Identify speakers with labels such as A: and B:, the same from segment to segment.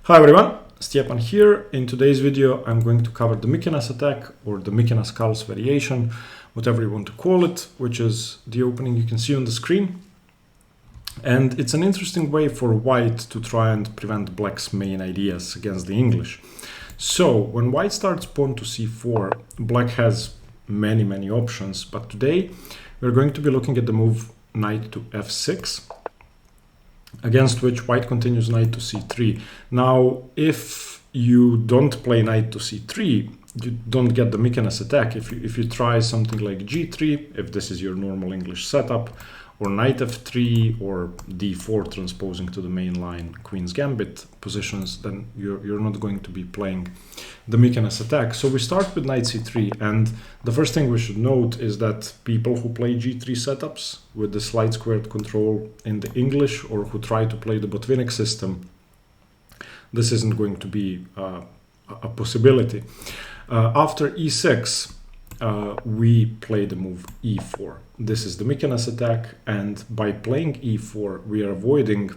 A: Hi everyone, Stepan here. In today's video I'm going to cover the Mikenas Attack, or the Mikenas-Carls variation, whatever you want to call it, which is the opening you can see on the screen. And it's an interesting way for white to try and prevent black's main ideas against the English. So when white starts pawn to c4, black has many options, but today we're going to be looking at the move knight to f6, against which white continues knight to c3. Now, if you don't play knight to c3, you don't get the Mikenas attack. If you try something like g3, if this is your normal English setup, or knight f3 or d4 transposing to the main line queen's gambit positions, then you're not going to be playing the Mikenas attack. So we start with knight c3, and the first thing we should note is that people who play g3 setups with the slide squared control in the English, or who try to play the Botvinnik system, this isn't going to be a possibility. After e6, we play the move e4. This is the Mikenas attack, and by playing e4 we are avoiding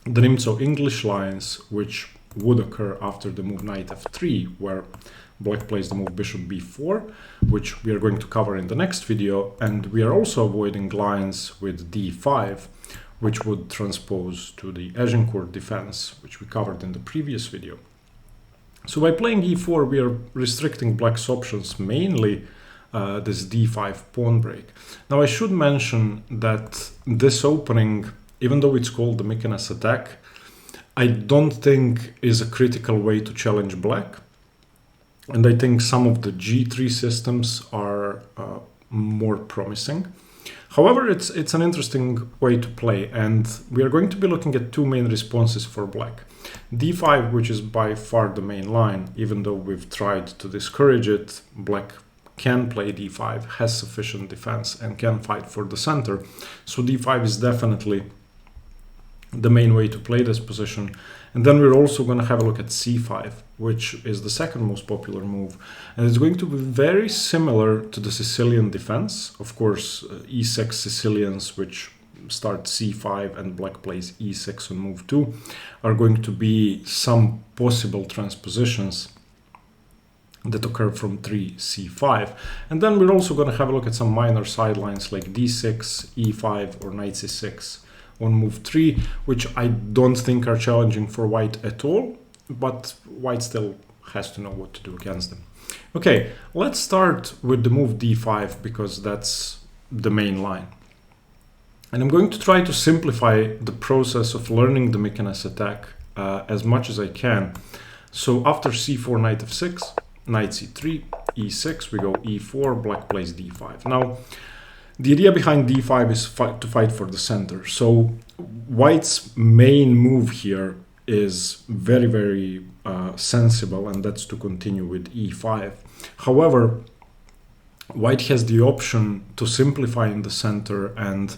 A: the Nimzo English lines, which would occur after the move knight f3, where black plays the move bishop b4, which we are going to cover in the next video, and we are also avoiding lines with d5, which would transpose to the Agincourt defense, which we covered in the previous video. So by playing e4, we are restricting black's options, mainly this d5 pawn break. Now I should mention that this opening, even though it's called the Mikenas attack, I don't think is a critical way to challenge black. And I think some of the g3 systems are more promising. However, it's an interesting way to play, and we are going to be looking at two main responses for black. d5, which is by far the main line, even though we've tried to discourage it, black can play d5, has sufficient defense, and can fight for the center. So d5 is definitely the main way to play this position. And then we're also going to have a look at c5, which is the second most popular move. And it's going to be very similar to the Sicilian defense. Of course, e6 Sicilians, which start c5 and black plays e6 on move 2, are going to be some possible transpositions that occur from 3 c5. And then we're also going to have a look at some minor sidelines like d6, e5, or knight c6 on move 3, which I don't think are challenging for white at all, but white still has to know what to do against them. Okay, let's start with the move d5, because that's the main line. And I'm going to try to simplify the process of learning the Mikenas attack as much as I can. So after c4, knight f6, knight c3, e6, we go e4, black plays d5. Now, the idea behind d5 is to fight for the center. So white's main move here is very sensible, and that's to continue with e5. However, white has the option to simplify in the center and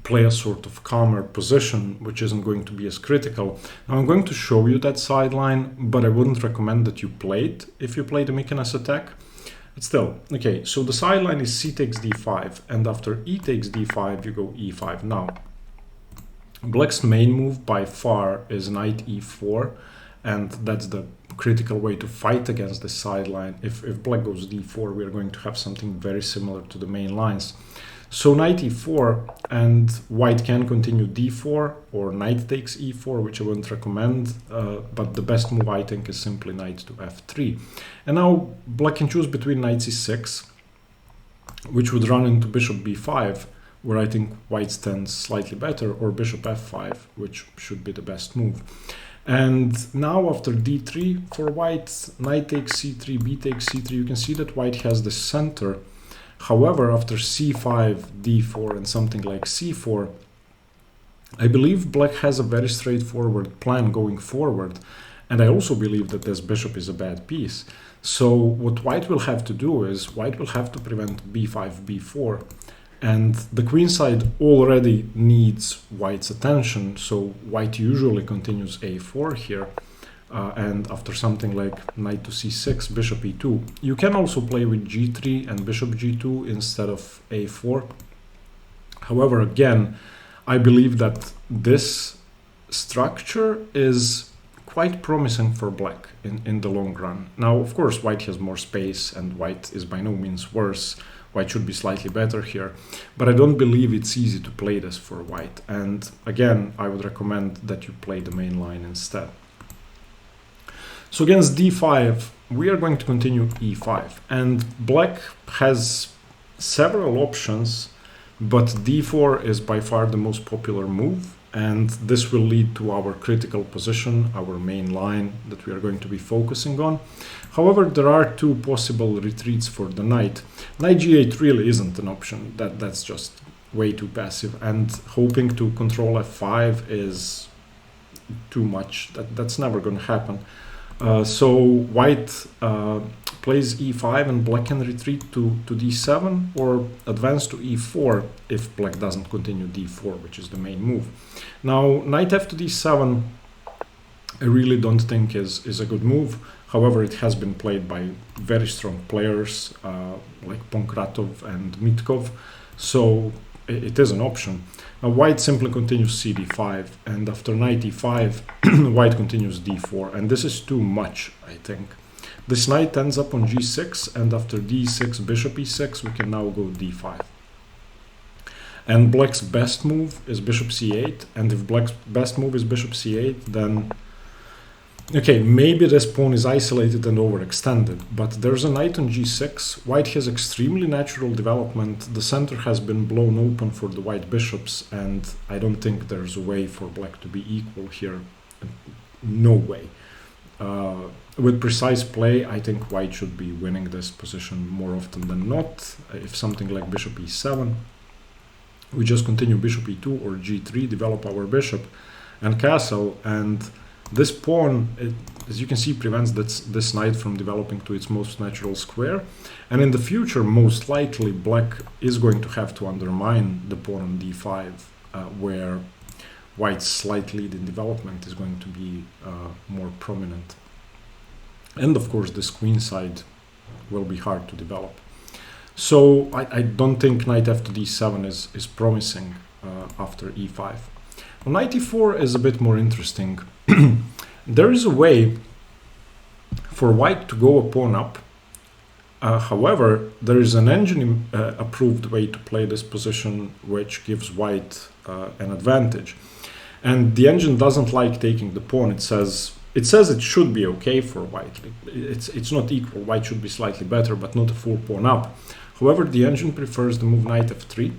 A: play a sort of calmer position, which isn't going to be as critical. Now I'm going to show you that sideline, but I wouldn't recommend that you play it if you play the Mikenas attack. But still, okay, so the sideline is c takes d5, and after e takes d5, you go e5. Now, black's main move by far is knight e4, and that's the critical way to fight against the sideline. If black goes d4, we are going to have something very similar to the main lines. So knight e4, and white can continue d4, or knight takes e4, which I wouldn't recommend, but the best move I think is simply knight to f3. And now black can choose between knight c6, which would run into bishop b5, where I think white stands slightly better, or bishop f5, which should be the best move. And now after d3 for white, knight takes c3, b takes c3, you can see that white has the center. However, after c5, d4, and something like c4, I believe black has a very straightforward plan going forward. And I also believe that this bishop is a bad piece. So what white will have to do is, white will have to prevent b5, b4. And the queen side already needs white's attention. So white usually continues a4 here. And after something like knight to c6, bishop e2. You can also play with g3 and bishop g2 instead of a4. However, again, I believe that this structure is quite promising for black in the long run. Now, of course, white has more space and white is by no means worse. White should be slightly better here, but I don't believe it's easy to play this for white. And again, I would recommend that you play the main line instead. So against d5, we are going to continue e5, and black has several options, but d4 is by far the most popular move, and this will lead to our critical position, our main line that we are going to be focusing on. However, there are two possible retreats for the knight. Knight g8 really isn't an option. That's just way too passive, and hoping to control f5 is too much. That's never going to happen. So white plays e5 and black can retreat to d7 or advance to e4 if black doesn't continue d4, which is the main move. Now, knight f to d7 I really don't think is a good move. However, it has been played by very strong players like Pankratov and Mitkov, so it is an option. Now, white simply continues cd5, and after knight e5, white continues d4, and this is too much, I think. This knight ends up on g6, and after d6, bishop e6, we can now go d5. And black's best move is bishop c8, and if black's best move is bishop c8, then okay, maybe this pawn is isolated and overextended, but there's a knight on g6. White has extremely natural development. The center has been blown open for the white bishops, and I don't think there's a way for black to be equal here. No way. With precise play, I think white should be winning this position more often than not. If something like bishop e7, we just continue bishop e2 or g3, develop our bishop and castle, and this pawn, as you can see, prevents this knight from developing to its most natural square. And in the future, most likely, black is going to have to undermine the pawn on d5, where white's slight lead in development is going to be more prominent. And of course, this queen side will be hard to develop. So I don't think knight f to d7 is promising after e5. Well, knight e4 is a bit more interesting. There is a way for white to go a pawn up. However, there is an engine approved way to play this position which gives white an advantage. And the engine doesn't like taking the pawn. It says it should be okay for white. It's not equal. White should be slightly better, but not a full pawn up. However, the engine prefers the move knight f3.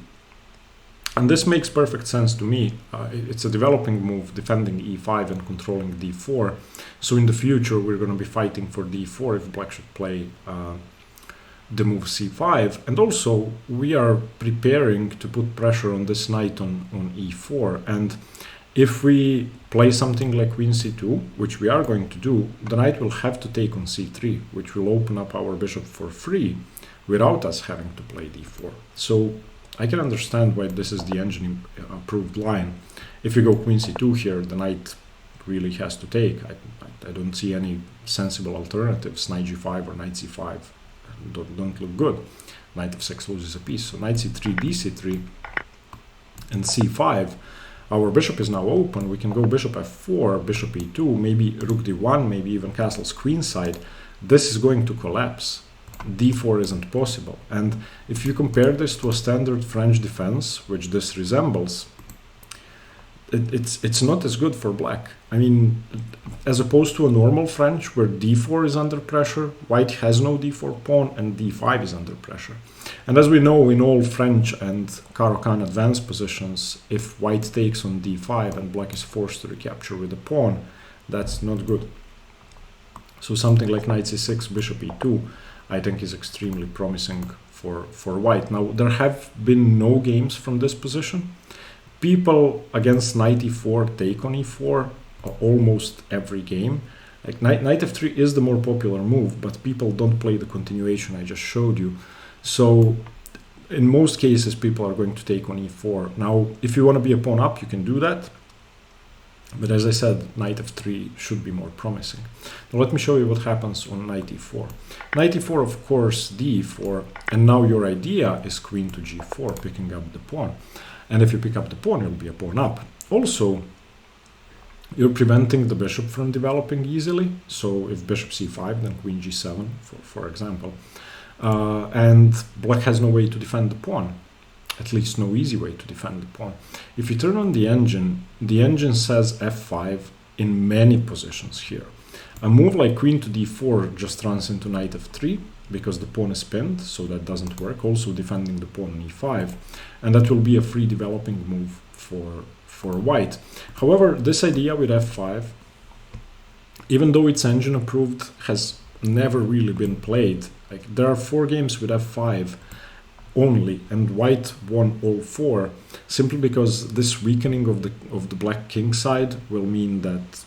A: And this makes perfect sense to me. It's a developing move, defending e5 and controlling d4. So in the future, we're going to be fighting for d4 if black should play the move c5. And also, we are preparing to put pressure on this knight on e4. And if we play something like queen c2, which we are going to do, the knight will have to take on c3, which will open up our bishop for free without us having to play d4. So I can understand why this is the engine approved line. If you go queen c2 here, the knight really has to take. I don't see any sensible alternatives. Knight g5 or knight c5 don't look good. Knight f6 loses a piece. So knight c3, dc3, and c5. Our bishop is now open. We can go bishop f4, bishop e2, maybe rook d1, maybe even castle's queenside. This is going to collapse. d4 isn't possible. And if you compare this to a standard French defense, which this resembles, it's not as good for black. I mean, as opposed to a normal French where d4 is under pressure, white has no d4 pawn and d5 is under pressure. And as we know in all French and Caro-Kann advanced positions, if white takes on d5 and black is forced to recapture with a pawn, that's not good. So something like knight c6, bishop e2, I think is extremely promising for white. Now, there have been no games from this position. People against knight e4 take on e4 almost every game. Like knight f3 is the more popular move, but people don't play the continuation I just showed you. So in most cases, people are going to take on e4. Now, if you want to be a pawn up, you can do that. But as I said, knight f3 should be more promising. Now let me show you what happens on knight e4. Knight e4, of course, d4, and now your idea is queen to g4, picking up the pawn. And if you pick up the pawn, you'll be a pawn up. Also, you're preventing the bishop from developing easily. So if bishop c5, then queen g7, for example. And black has no way to defend the pawn, at least no easy way to defend the pawn. If you turn on the engine says f5 in many positions here. A move like queen to d4 just runs into knight f3 because the pawn is pinned, so that doesn't work. Also defending the pawn on e5, and that will be a free developing move for white. However, this idea with f5, even though it's engine approved, has never really been played. Like, there are 4 games with f5 only, and white won all 4, simply because this weakening of the black king side will mean that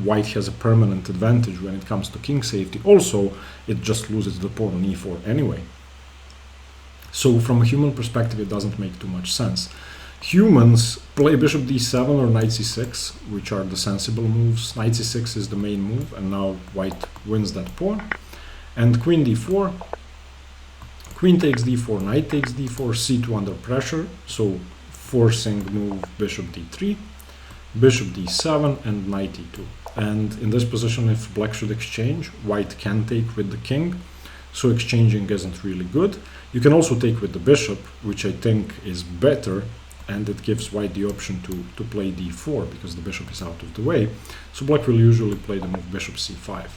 A: white has a permanent advantage when it comes to king safety. Also, it just loses the pawn on e4 anyway. So from a human perspective, it doesn't make too much sense. Humans play bishop d7 or knight c6, which are the sensible moves. Knight c6 is the main move, and now white wins that pawn. And queen d4, queen takes d4, knight takes d4, c2 under pressure, so forcing move bishop d3, bishop d7, and knight e2. And in this position, if black should exchange, white can take with the king, so exchanging isn't really good. You can also take with the bishop, which I think is better, and it gives white the option to play d4 because the bishop is out of the way. So black will usually play the move bishop c5,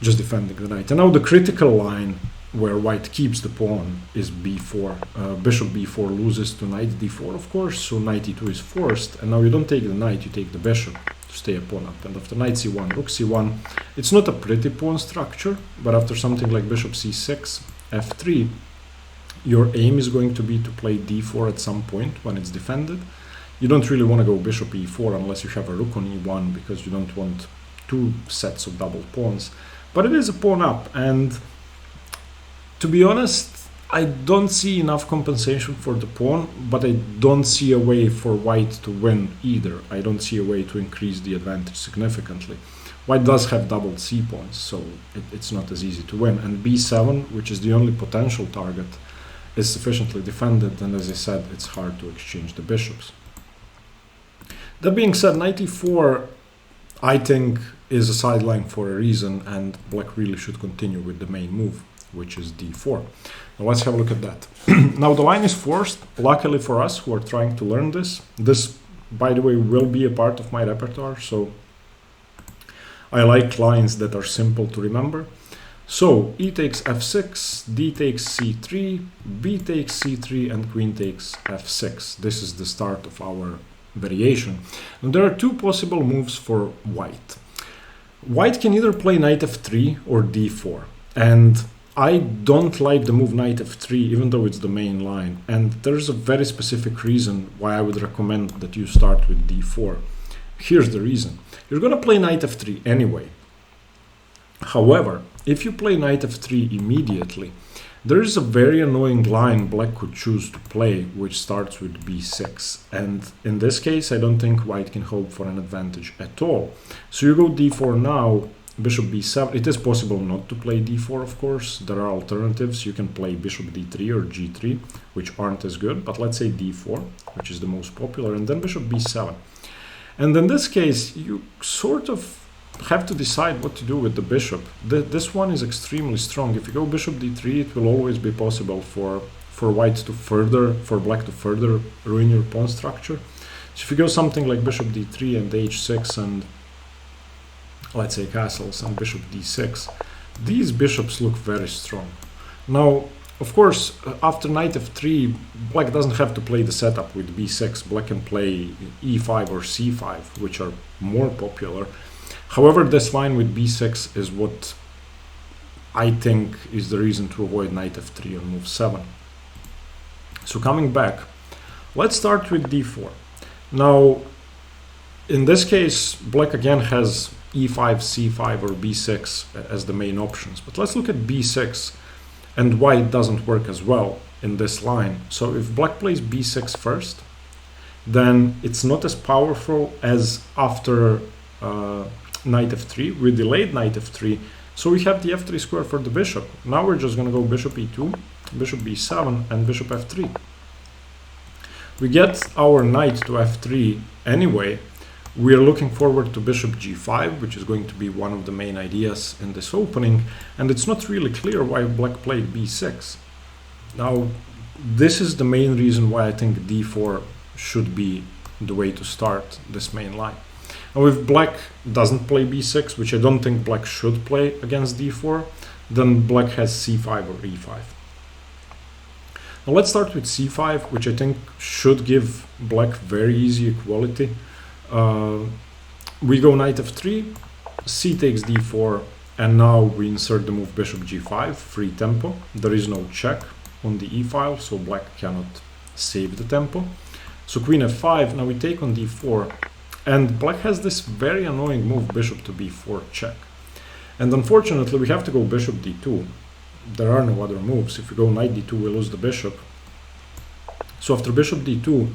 A: just defending the knight. And now the critical line where white keeps the pawn is b4. Bishop b4 loses to knight d4, of course, so knight e2 is forced. And now you don't take the knight, you take the bishop to stay a pawn up. And after knight c1, rook c1, it's not a pretty pawn structure, but after something like bishop c6, f3, your aim is going to be to play d4 at some point when it's defended. You don't really want to go bishop e4 unless you have a rook on e1, because you don't want 2 sets of double pawns. But it is a pawn up, and to be honest, I don't see enough compensation for the pawn, but I don't see a way for white to win either. I don't see a way to increase the advantage significantly. White does have doubled c-pawns, so it's not as easy to win. And b7, which is the only potential target, is sufficiently defended, and as I said, it's hard to exchange the bishops. That being said, knight e4, I think, is a sideline for a reason, and black really should continue with the main move, which is d4. Now let's have a look at that. Now the line is forced, luckily for us who are trying to learn this. This, by the way, will be a part of my repertoire, so I like lines that are simple to remember. So e takes f6, d takes c3, b takes c3, and queen takes f6. This is the start of our variation. Now there are 2 possible moves for white. White can either play knight f3 or d4, and I don't like the move knight f3, even though it's the main line, and there's a very specific reason why I would recommend that you start with d4. Here's the reason. You're going to play knight f3 anyway. However, if you play knight f3 immediately, there is a very annoying line black could choose to play, which starts with b6. And in this case, I don't think white can hope for an advantage at all. So you go d4 now, bishop b7. It is possible not to play d4, of course. There are alternatives. You can play bishop d3 or g3, which aren't as good. But let's say d4, which is the most popular, and then bishop b7. And in this case, you sort of have to decide what to do with the bishop. This one is extremely strong. If you go bishop d3, it will always be possible for black to further ruin your pawn structure. So if you go something like bishop d3 and h6 and let's say castles and bishop d6, these bishops look very strong. Now, of course, after knight f3, black doesn't have to play the setup with b6. Black can play e5 or c5, which are more popular. However, this line with b6 is what I think is the reason to avoid knight f3 on move 7. So coming back, let's start with d4. Now, in this case, black again has e5, c5, or b6 as the main options. But let's look at b6 and why it doesn't work as well in this line. So if black plays b6 first, then it's not as powerful as after knight f3. We delayed knight f3, so we have the f3 square for the bishop. Now we're just going to go bishop e2, bishop b7, and bishop f3. We get our knight to f3 anyway, We are looking forward to bishop g5, which is going to be one of the main ideas in this opening, and it's not really clear why black played b6. Now, this is the main reason why I think d4 should be the way to start this main line. Now, if black doesn't play b6, which I don't think black should play against d4, then black has c5 or e5. Now let's start with c5, which I think should give black very easy equality. We go knight f3, c takes d4, and now we insert the move bishop g5, free tempo. There is no check on the e-file, so black cannot save the tempo. So queen f5, now we take on d4, and black has this very annoying move bishop to b4 check. And unfortunately, we have to go bishop d2. There are no other moves. If we go knight d2, we lose the bishop. So after bishop d2,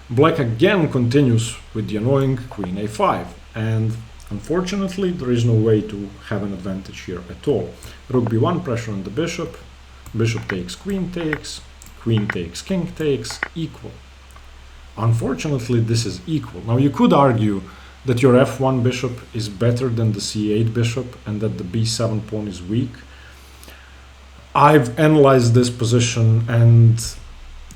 A: black again continues with the annoying queen a5. And unfortunately, there is no way to have an advantage here at all. Rook b1, pressure on the bishop. Bishop takes, king takes, king takes, equal. Unfortunately, this is equal. Now, you could argue that your f1 bishop is better than the c8 bishop and that the b7 pawn is weak. I've analyzed this position and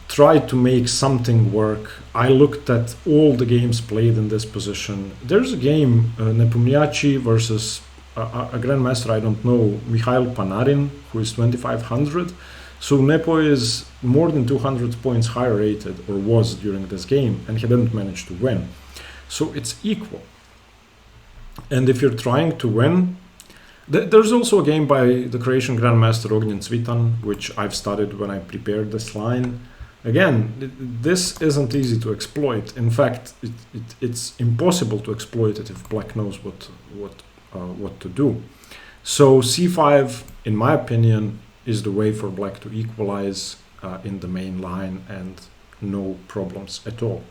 A: tried to make something work. I looked at all the games played in this position. There's a game, Nepomniachtchi versus a grandmaster, I don't know, Mikhail Panarin, who is 2500. So Nepo is more than 200 points higher rated, or was during this game, and he didn't manage to win. So it's equal. And if you're trying to win, there's also a game by the Croatian grandmaster Ognjen Cvitan, which I've studied when I prepared this line. Again, this isn't easy to exploit. In fact, it's impossible to exploit it if black knows what to do. So c5, in my opinion, is the way for black to equalize in the main line, and no problems at all.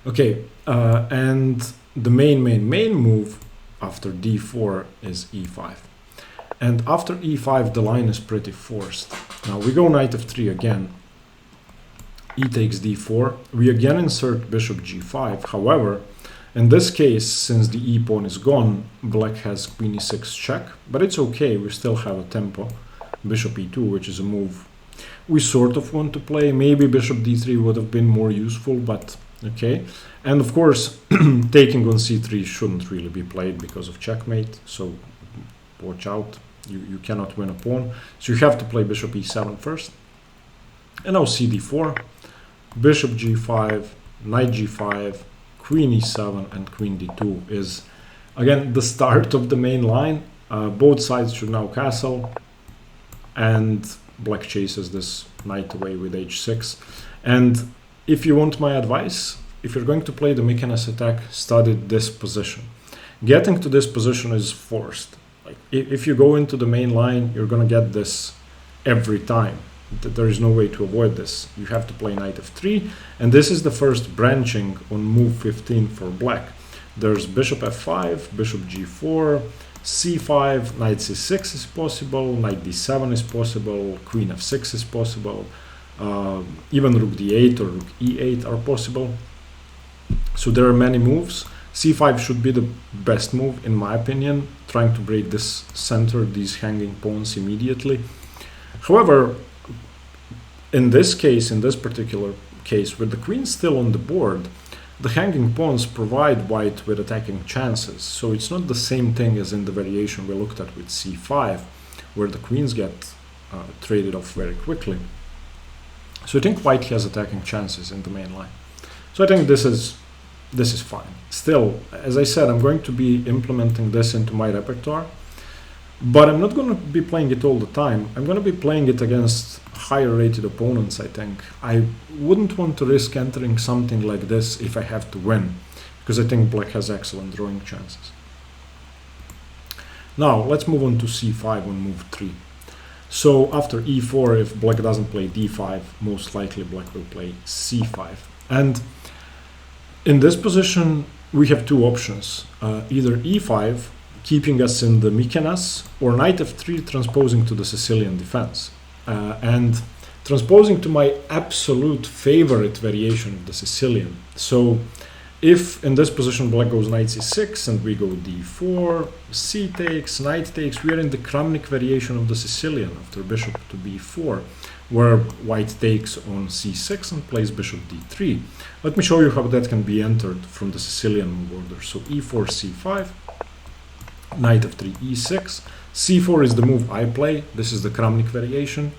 A: Okay, and the main move after d4 is e5. And after e5, the line is pretty forced. Now we go knight f3 again. E takes d4. We again insert bishop g5. However, in this case, since the e pawn is gone, black has queen e6 check, but it's okay, we still have a tempo. Bishop e2, which is a move we sort of want to play. Maybe bishop d3 would have been more useful, but okay. And of course, taking on c3 shouldn't really be played because of checkmate, so watch out, you cannot win a pawn. So you have to play bishop e7 first. And now cd4, bishop g5, knight g5, queen e7, and queen d2 is, again, the start of the main line. Both sides should now castle, and black chases this knight away with h6. And if you want my advice, if you're going to play the Mikenas attack, study this position. Getting to this position is forced. Like, if you go into the main line, you're going to get this every time. There is no way to avoid this. You have to play knight f3, and this is the first branching on move 15 for black. There's bishop f5, bishop g4, c5, knight c6 is possible, knight d7 is possible, queen f6 is possible, even rook d8 or rook e8 are possible. So there are many moves. c5 should be the best move in my opinion, trying to break this center, these hanging pawns immediately. However, in this case, in this particular case, with the queen still on the board, the hanging pawns provide white with attacking chances. So it's not the same thing as in the variation we looked at with c5, where the queens get traded off very quickly. So I think white has attacking chances in the main line. So I think this is fine. Still, as I said, I'm going to be implementing this into my repertoire, but I'm not going to be playing it all the time. I'm going to be playing it against higher rated opponents, I think. I wouldn't want to risk entering something like this if I have to win, because I think black has excellent drawing chances. Now, let's move on to c5 on move 3. So after e4, if black doesn't play d5, most likely black will play c5. And in this position, we have two options. Either e5, keeping us in the Mikenas, or knight f3 transposing to the Sicilian defense. And transposing to my absolute favorite variation of the Sicilian. So if in this position black goes knight c6 and we go d4, c takes, knight takes, we are in the Kramnik variation of the Sicilian after bishop to b4, where white takes on c6 and plays bishop d3. Let me show you how that can be entered from the Sicilian move order. So e4, c5, knight f3, e6, c4 is the move I play, this is the Kramnik variation.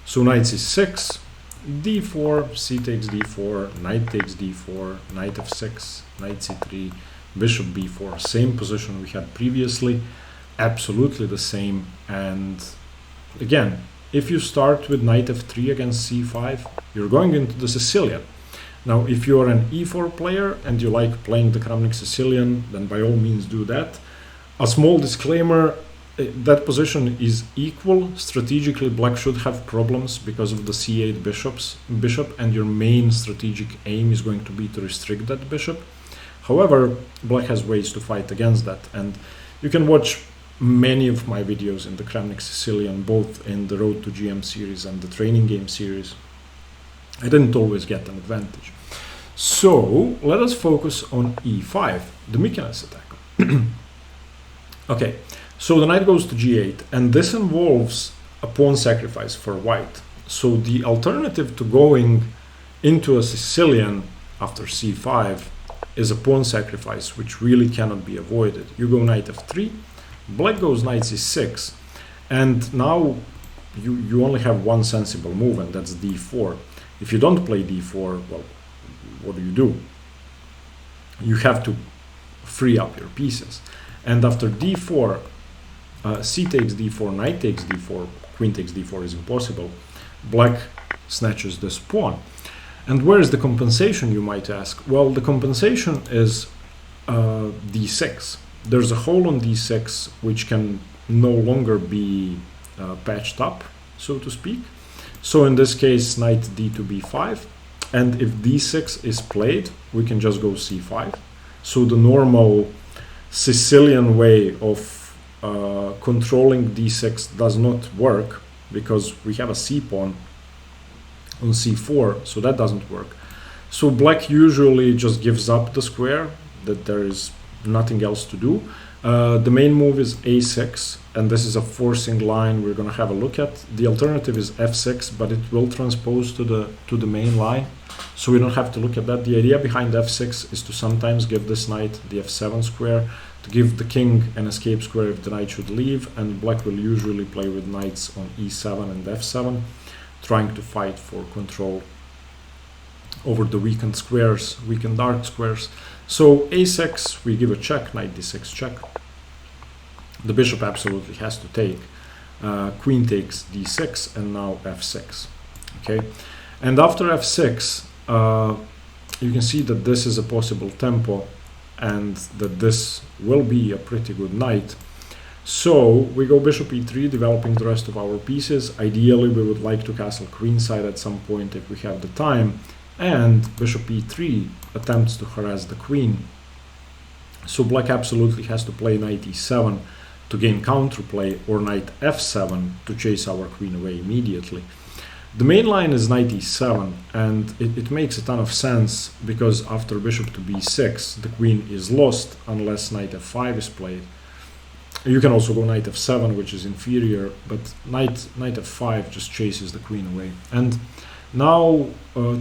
A: So knight c6, d4, c takes d4, knight takes d4, knight f6, knight c3, bishop b4, same position we had previously, absolutely the same. And again, if you start with knight f3 against c5, you're going into the Sicilian. Now, if you are an e4 player and you like playing the Kramnik Sicilian, then by all means do that. A small disclaimer, that position is equal. Strategically, black should have problems because of the c8 bishop, and your main strategic aim is going to be to restrict that bishop. However, black has ways to fight against that, and you can watch many of my videos in the Kramnik Sicilian, both in the Road to GM series and the training game series. I didn't always get an advantage. So let us focus on e5, the Mikenas attack. Okay. So the knight goes to g8, and this involves a pawn sacrifice for white. So the alternative to going into a Sicilian after c5 is a pawn sacrifice, which really cannot be avoided. You go knight f3, black goes knight c6, and now you only have one sensible move, and that's d4. If you don't play d4, well, what do? You have to free up your pieces. And after d4, c takes d4, knight takes d4, queen takes d4 is impossible. Black snatches this pawn. And where is the compensation, you might ask? Well, the compensation is d6. There's a hole on d6 which can no longer be patched up, so to speak. So in this case, knight d to b5. And if d6 is played, we can just go c5. So the normal Sicilian way of controlling d6 does not work because we have a c pawn on c4, so that doesn't work. So black usually just gives up the square, that there is nothing else to do. The main move is a6, and this is a forcing line we're going to have a look at. The alternative is f6, but it will transpose to the main line, so we don't have to look at that. The idea behind f6 is to sometimes give this knight the f7 square, to give the king an escape square if the knight should leave, and black will usually play with knights on e7 and f7, trying to fight for control over the weakened squares, weakened dark squares. So a6, we give a check, knight d6 check. The bishop absolutely has to take. Queen takes d6, and now f6. Okay, and after f6, you can see that this is a possible tempo, and that this will be a pretty good knight. So we go bishop e3, developing the rest of our pieces. Ideally, we would like to castle queenside at some point if we have the time, and bishop e3 attempts to harass the queen. So black absolutely has to play knight e7 to gain counterplay, or knight f7 to chase our queen away immediately. The main line is knight e7, and it makes a ton of sense because after bishop to b6, the queen is lost unless knight f5 is played. You can also go knight f7, which is inferior, but knight f5 just chases the queen away. And now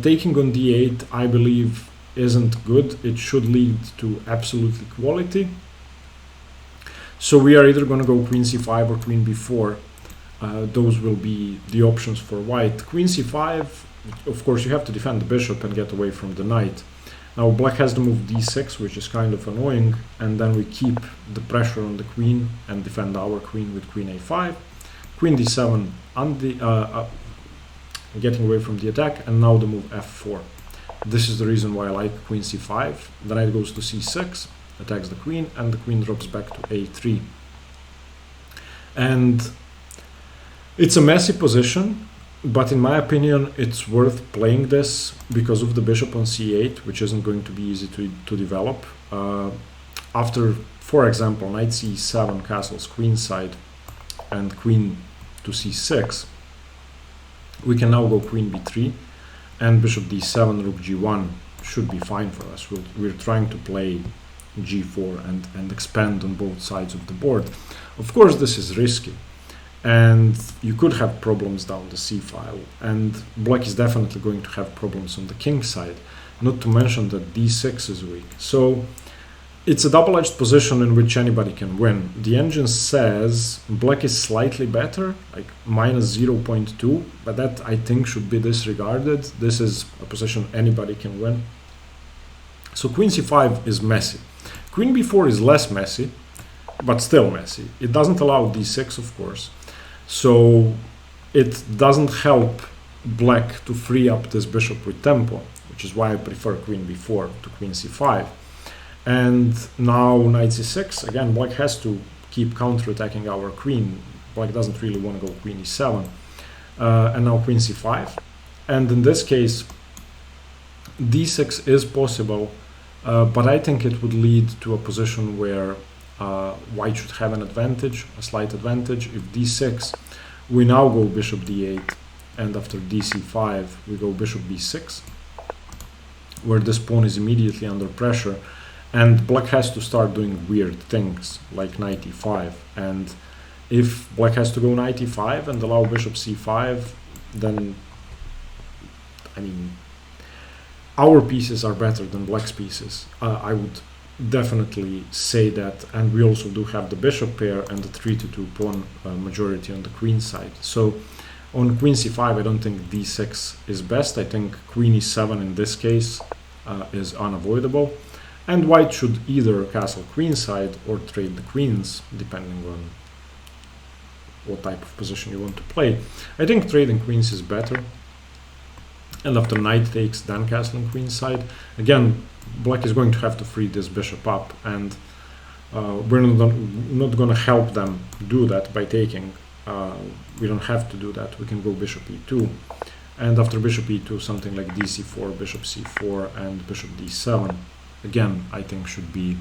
A: taking on d8, I believe, isn't good. It should lead to absolute equality. So we are either going to go queen c5 or queen b4. Those will be the options for white. Queen c5, of course, you have to defend the bishop and get away from the knight. Now black has the move d6, which is kind of annoying, and then we keep the pressure on the queen and defend our queen with queen a5. Queen d7, getting away from the attack, and now the move f4. This is the reason why I like queen c5. The knight goes to c6, attacks the queen, and the queen drops back to a3. And it's a messy position, but in my opinion, it's worth playing this because of the bishop on c8, which isn't going to be easy to develop. After, for example, knight c7 castles queenside and queen to c6, we can now go queen b3 and bishop d7, rook g1 should be fine for us. We're trying to play g4 and expand on both sides of the board. Of course, this is risky, and you could have problems down the c file, and black is definitely going to have problems on the king side, not to mention that d6 is weak. So it's a double-edged position in which anybody can win. The engine says black is slightly better, like minus 0.2, but that I think should be disregarded. This is a position anybody can win. So queen c5 is messy. Queen b4 is less messy, but still messy. It doesn't allow d6, of course. So it doesn't help black to free up this bishop with tempo, which is why I prefer queen b4 to queen c5. And now knight c6, again, black has to keep counterattacking our queen. Black doesn't really want to go queen e7. And now queen c5. And in this case, d6 is possible, but I think it would lead to a position where white should have an advantage, a slight advantage. If d6, we now go bishop d8, and after dc5, we go bishop b6, where this pawn is immediately under pressure. And black has to start doing weird things like knight e5. And if black has to go knight e5 and allow bishop c5, then, I mean, our pieces are better than black's pieces. I would definitely say that. And we also do have the bishop pair and the 3-2 pawn majority on the queen side. So on queen c5, I don't think d6 is best. I think queen e7 in this case is unavoidable. And white should either castle queenside or trade the queens, depending on what type of position you want to play. I think trading queens is better. And after knight takes, then castling queenside. Again, black is going to have to free this bishop up, and we're not going to help them do that by taking. We don't have to do that. We can go bishop e2. And after bishop e2, something like dc4, bishop c4, and bishop d7. Again, I think should be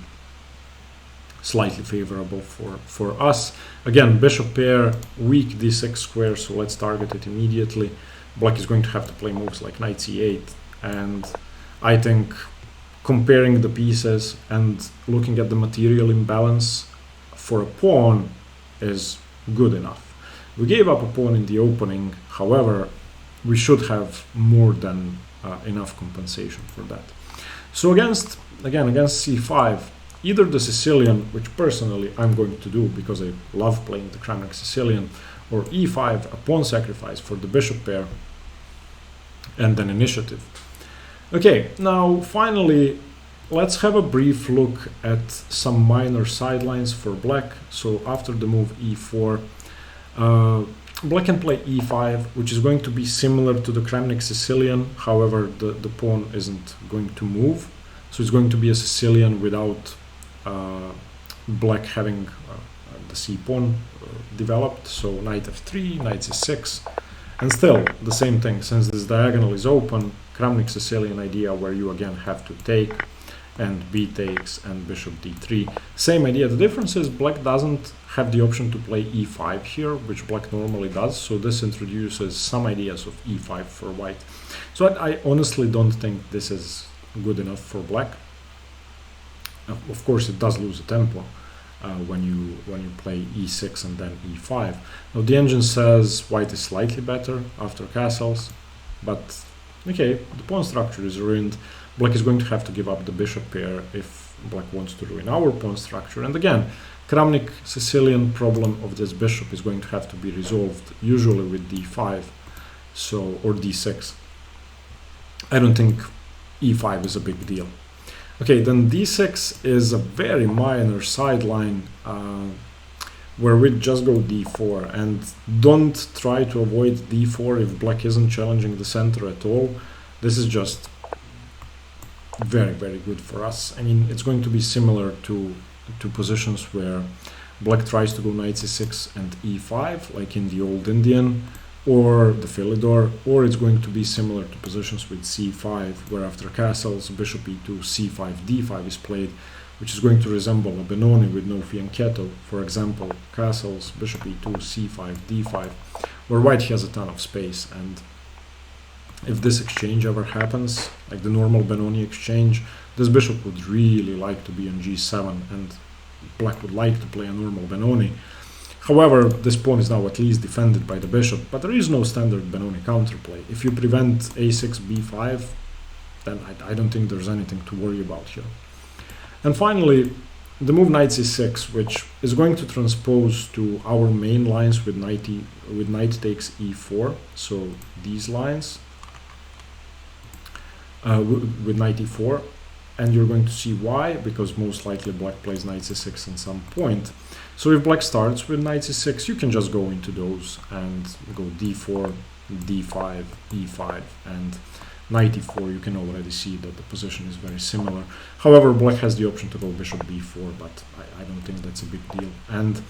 A: slightly favorable for us. Again, bishop pair, weak d6 square, so let's target it immediately. Black is going to have to play moves like knight c8, and I think comparing the pieces and looking at the material imbalance for a pawn is good enough. We gave up a pawn in the opening, however, we should have more than enough compensation for that. So against c5, either the Sicilian, which personally I'm going to do because I love playing the Kramnik Sicilian, or e5, a pawn sacrifice for the bishop pair, and then initiative. Okay, now finally, let's have a brief look at some minor sidelines for black. So after the move e4, black can play e5, which is going to be similar to the Kramnik Sicilian. However, the pawn isn't going to move. So it's going to be a Sicilian without black having the c pawn developed. So knight f3, knight c6, and still the same thing. Since this diagonal is open, Kramnik Sicilian idea where you again have to take, and b takes, and bishop d3. Same idea. The difference is black doesn't have the option to play e5 here, which black normally does. So this introduces some ideas of e5 for white. So I honestly don't think this is good enough for black. Of course, it does lose a tempo when you play e6 and then e5. Now the engine says white is slightly better after castles, but okay, the pawn structure is ruined. Black is going to have to give up the bishop pair if black wants to ruin our pawn structure. And again, Kramnik Sicilian problem of this bishop is going to have to be resolved usually with d5, so, or d6. I don't think e5 is a big deal. Okay, then d6 is a very minor sideline where we just go d4, and don't try to avoid d4 if black isn't challenging the center at all. This is just very, very good for us. I mean, it's going to be similar to positions where black tries to go knight c6 and e5, like in the old Indian, or the Philidor, or it's going to be similar to positions with c5, where after castles, bishop e2, c5, d5 is played, which is going to resemble a Benoni with no fianchetto. For example, castles, bishop e2, c5, d5, where white has a ton of space, and if this exchange ever happens, like the normal Benoni exchange, this bishop would really like to be on g7, and black would like to play a normal Benoni. However, this pawn is now at least defended by the bishop, but there is no standard Benoni counterplay. If you prevent a6, b5, then I don't think there's anything to worry about here. And finally, the move knight c6, which is going to transpose to our main lines with knight takes e4, so these lines with knight e4, and you're going to see why, because most likely black plays knight c6 at some point. So if black starts with knight c6, you can just go into those and go d4, d5, e5, and knight e4. You can already see that the position is very similar. However, black has the option to go bishop b4, but I don't think that's a big deal. And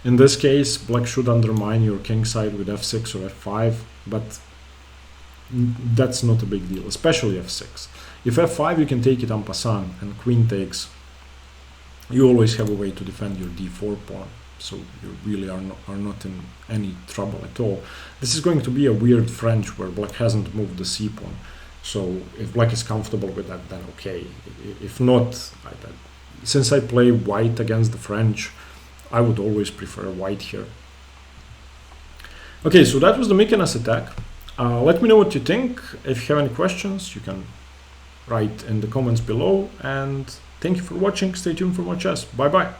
A: in this case, black should undermine your king side with f6 or f5, but that's not a big deal, especially f6. If f5, you can take it en passant, and queen takes, you always have a way to defend your d4 pawn, so you really are not in any trouble at all. This is going to be a weird French where black hasn't moved the c pawn, so if black is comfortable with that, then okay. If not, since I play white against the French, I would always prefer white here. Okay, so that was the Mikenas attack. Let me know what you think. If you have any questions, you can write in the comments below, and thank you for watching. Stay tuned for more chess. Bye bye.